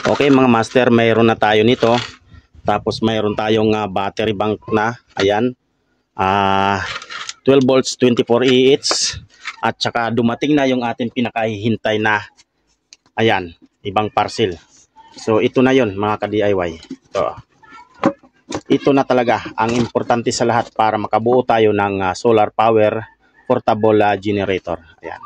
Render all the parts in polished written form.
Okay mga master, mayroon na tayo nito. Tapos mayroon tayong battery bank na. Ayan. 12 volts 24 EH. At saka dumating na yung ating pinakahihintay na, ayan, ibang parcel. So ito na yon mga ka-DIY. Ito na talaga ang importante sa lahat para makabuo tayo ng solar power portable generator. Ayan.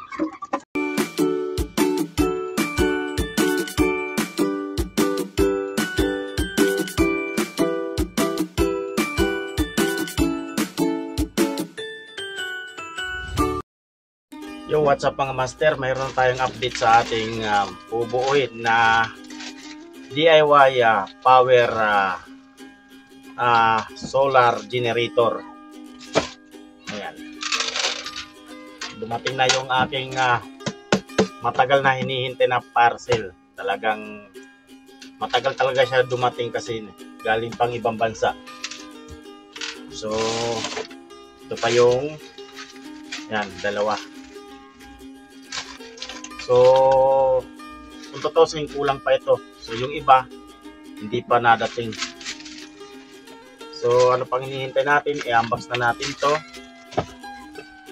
Yo, what's up mga master? Mayroon tayong update sa ating bubuuin na DIY power solar generator. Ayan. Dumating na yung aking matagal na hinihintay na parcel. Talagang matagal talaga siya dumating kasi galing pang ibang bansa. So ito pa yung yan, dalawa. So kung tutusin, kulang pa ito. So yung iba hindi pa nadating. So ano pang hinihintay natin? I-unbox na natin to.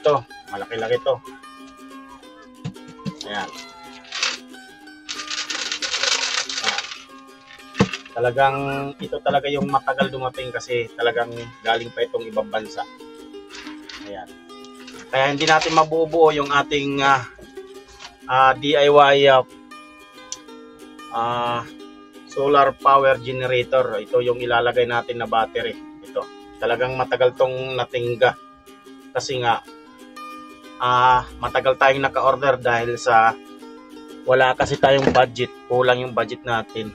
Ito, malaki-laki to. Ayan. Talagang ito talaga yung matagal dumating kasi talagang galing pa itong ibang bansa. Ayan. Kaya hindi natin mabubuo yung ating DIY solar power generator. Ito yung ilalagay natin na battery. Ito talagang matagal tong natingga kasi nga matagal tayong naka-order dahil sa wala kasi tayong budget, kulang yung budget natin.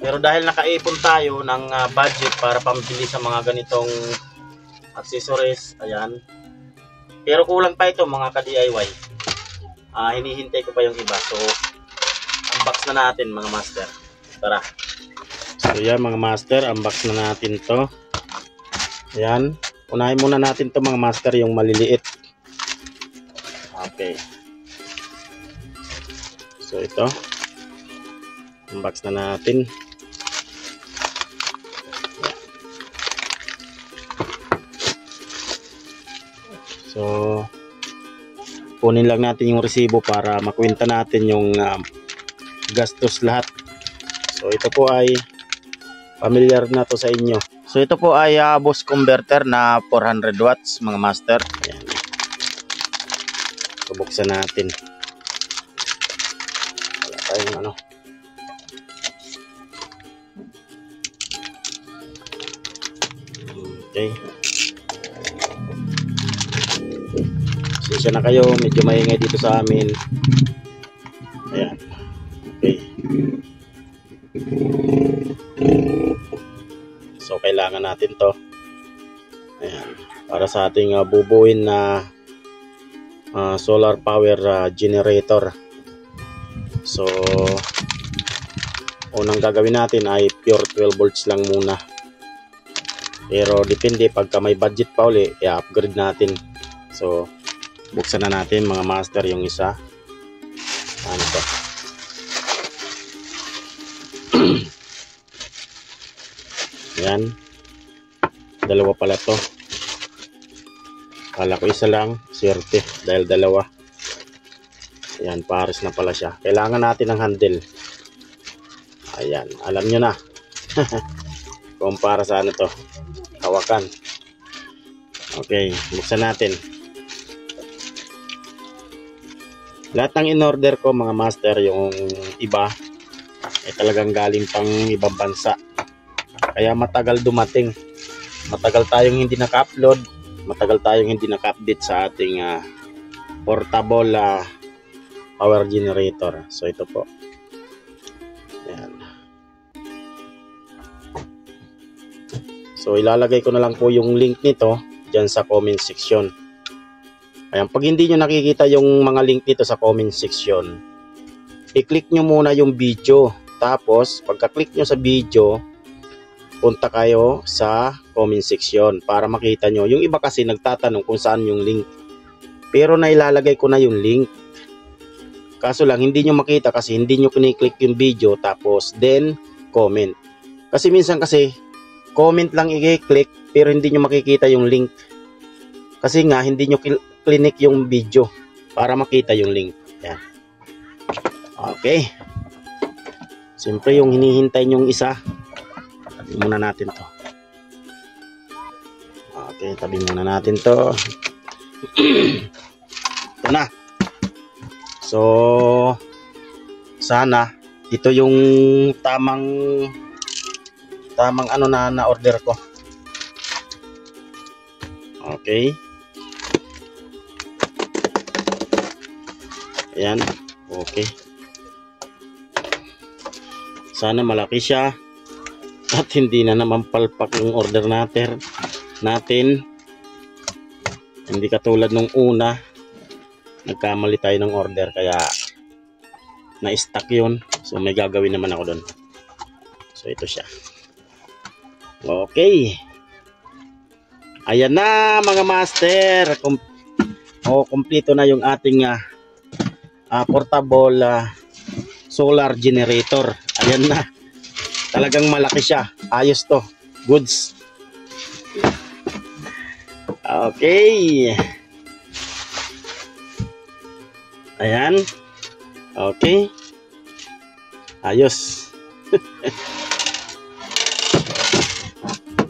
Pero dahil nakaipon tayo ng budget para pambili sa mga ganitong accessories, ayan. Pero kulang pa ito mga ka-DIY. Hinihintay ko pa yung iba. So unbox na natin mga master. Tara. So yan mga master, unbox na natin to. Ayan. Unahin muna natin to mga master, yung maliliit. Okay. So ito. Unbox na natin. So kunin lang natin yung resibo para makwenta natin yung gastos lahat. So ito po ay familiar na to sa inyo. So ito po ay boost converter na 400 watts mga master. Ayan. So buksan natin. Wala tayong ano. Okay. Pasensya na kayo, medyo maingay dito sa amin. Ayan. Okay. So kailangan natin to. Ayan. Para sa ating bubuin na solar power generator. So unang gagawin natin ay pure 12 volts lang muna. Pero depende, pagka may budget pa uli, i-upgrade natin. So buksan na natin mga master yung isa. Ano to? Yan. Dalawa pala to. Kala ko isa lang. Swerte. Dahil dalawa. Yan. Pares na pala siya. Kailangan natin ng handle. Ayan. Alam nyo na. Kung para sa ano to. Hawakan. Okay. Buksan natin. Lahat ng in-order ko mga master, yung iba ay talagang galing pang ibang bansa. Kaya matagal dumating. Matagal tayong hindi naka-upload. Matagal tayong hindi naka-update sa ating portable power generator. So ito po. Ayan. So ilalagay ko na lang po yung link nito dyan sa comment section. Ayan, pag hindi nyo nakikita yung mga link dito sa comment section, i-click nyo muna yung video. Tapos, pagka-click nyo sa video, punta kayo sa comment section para makita nyo. Yung iba kasi nagtatanong kung saan yung link. Pero nailalagay ko na yung link. Kaso lang, hindi nyo makita kasi hindi nyo kiniklik yung video tapos then comment. Kasi minsan kasi, comment lang i-click pero hindi nyo makikita yung link. Kasi nga, hindi nyo click yung video para makita yung link. Yan. Okay. Siyempre yung hinihintay nyong isa, tabi muna natin to. Okay, tabi muna natin to. Ito na. So, sana ito yung tamang ano na order ko. Okay. Ayan. Okay. Sana malaki siya at hindi na naman palpak yung order natin. Hindi katulad nung una, nagkamali tayo ng order kaya na-stuck yun. So may gagawin naman ako doon. So ito siya. Okay. Ayan na mga master. Kompleto na yung ating portable solar generator. Ayan na. Talagang malaki siya. Ayos to. Goods. Okay. Ayan. Okay. Ayos.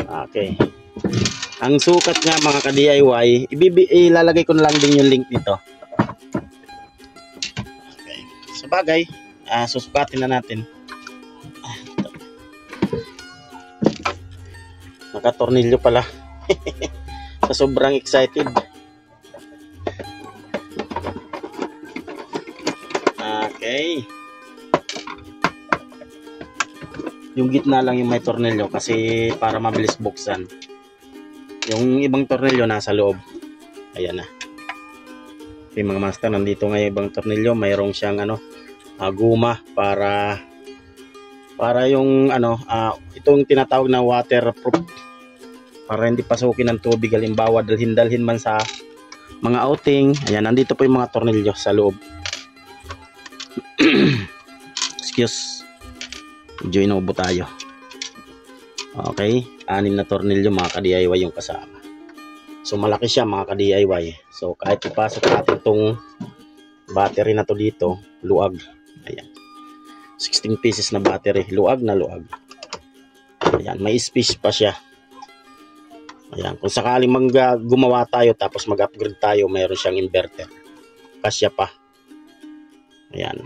Okay. Ang sukat nga mga ka-DIY, ilalagay ko na lang din yung link nito. Okay. Sa bagay, susukatin na natin. Nakatornilyo pala. Sa sobrang excited. Okay. Yung gitna lang yung may tornilyo kasi para mabilis buksan. Yung ibang tornilyo nasa loob. Ayan na. Okay mga master, nandito nga yung ibang tornilyo. Mayroong siyang guma para yung itong tinatawag na waterproof. Para hindi pasukin ng tubig, halimbawa dalhin man sa mga outing. Ayan, nandito po yung mga tornilyo sa loob. Excuse. Medyo inuubo tayo. Okay, 6 na tornilyo mga ka-DIY yung kasama. So malaki siya mga ka-DIY. So kahit ipasok natin itong battery na to dito, luag. Ayan. 16 pieces na battery, luag na luag. Ayan, may space pa siya. Ayan, kung sakaling gumawa tayo tapos mag-upgrade tayo, mayroon siyang inverter. Kasya pa. Ayan.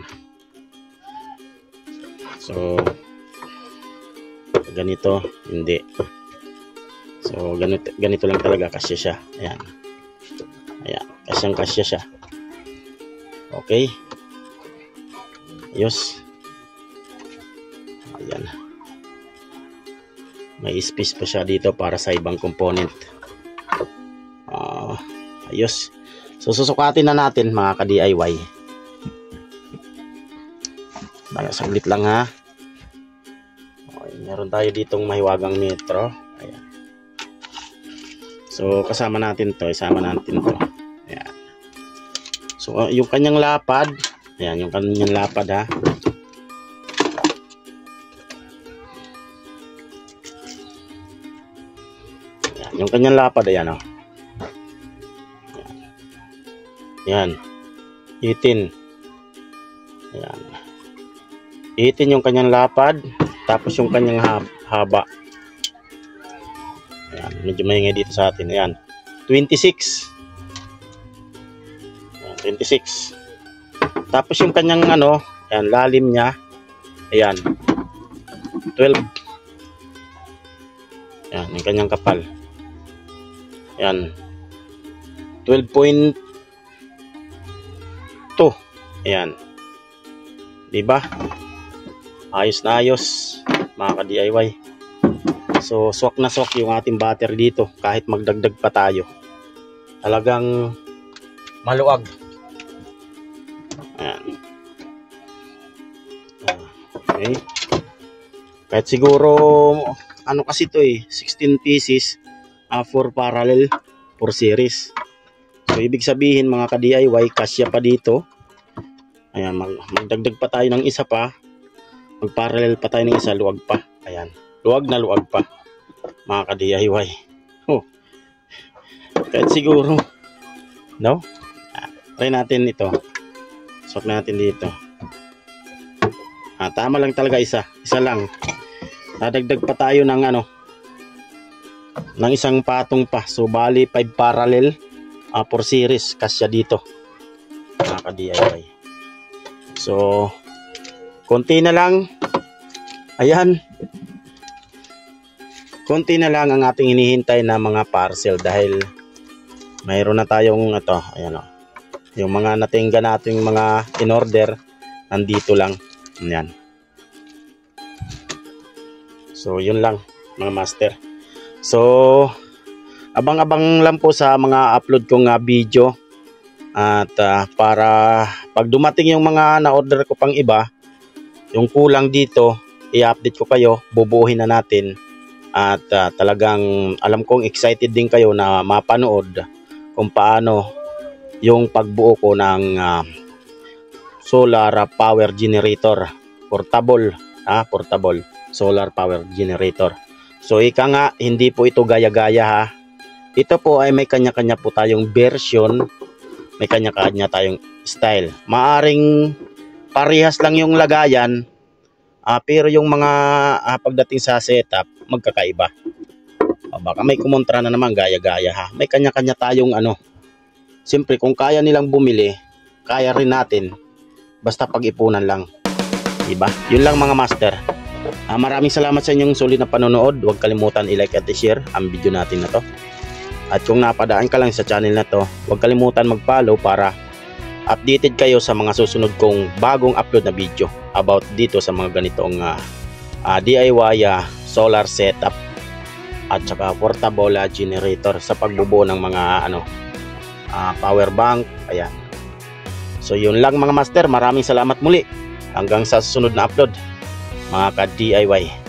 So ganito, hindi. So ganito lang talaga kasya siya. Ayan. Ayan, kasyang-kasya siya. Okay. Ayos. Ayan. May space pa siya dito para sa ibang component. Ayos. So susukatin na natin mga ka-DIY. Saglit lang ha. Okay, meron tayo ditong mahiwagang metro. Ayan. So kasama natin to, isama natin to. Ayan. So yung kanyang lapad, ayan, yung kanyang lapad ha. Ayan, yung kanyang lapad, ayan o. Ayan. 18. Ayan. 18 yung kanyang lapad, tapos yung kanyang haba. Ayan, medyo maingay dito sa atin. Ayan, 26. Ayan, 26. Tapos yung kanyang ayan, lalim niya. Ayan, 12. Ayan, yung kanyang kapal. Ayan, 12.2. Ayan. Diba? Ayos na ayos mga ka-DIY. So swak na swak yung ating battery dito kahit magdagdag pa tayo. Talagang maluwag. Ayan. Okay. Kahit siguro kasi to 16 pieces 4 parallel 4 series. So ibig sabihin mga ka-DIY, kasya pa dito. Ayan, magdagdag pa tayo ng isa pa. Mag-parallel pa tayo ng isa, luwag pa. Ayan, luwag na luwag pa. Mga ka-DIY. Oh. Kahit siguro, no? Try natin ito. Sok natin dito. Tama lang talaga isa. Isa lang. Dadagdag pa tayo ng ng isang patong pa. So, bali 5 parallel. 4 series. Kasya dito. Mga ka-DIY. So, konti na lang. Ayan. Konti na lang ang ating hinihintay na mga parcel dahil mayroon na tayong ayan o. Yung mga natingga nating mga in-order nandito lang. Ayan. So, yun lang mga master. So, abang-abang lang po sa mga upload kong video. At para pag dumating yung mga na-order ko pang iba, yung kulang dito, i-update ko kayo, bubuuhin na natin. At talagang alam kong excited din kayo na mapanood kung paano yung pagbuo ko ng solar power generator. Portable solar power generator. So ika nga, hindi po ito gaya-gaya ha. Ito po ay may kanya-kanya po tayong version, may kanya-kanya tayong style. Maaring parehas lang yung lagayan, pero yung mga pagdating sa setup, magkakaiba. Baka may kumontra na naman gaya-gaya ha. May kanya-kanya tayong siyempre kung kaya nilang bumili, kaya rin natin. Basta pag-ipunan lang. Diba? Yun lang mga master. Maraming salamat sa inyong sulit na panonood. Huwag kalimutan i-like at i-share ang video natin na to. At kung napadaan ka lang sa channel na to, huwag kalimutan mag-follow para updated kayo sa mga susunod kong bagong upload na video about dito sa mga ganitong DIY solar setup at saka portable generator sa pagbubuo ng mga power bank. Ayan. So yun lang mga master. Maraming salamat muli. Hanggang sa susunod na upload mga ka-DIY.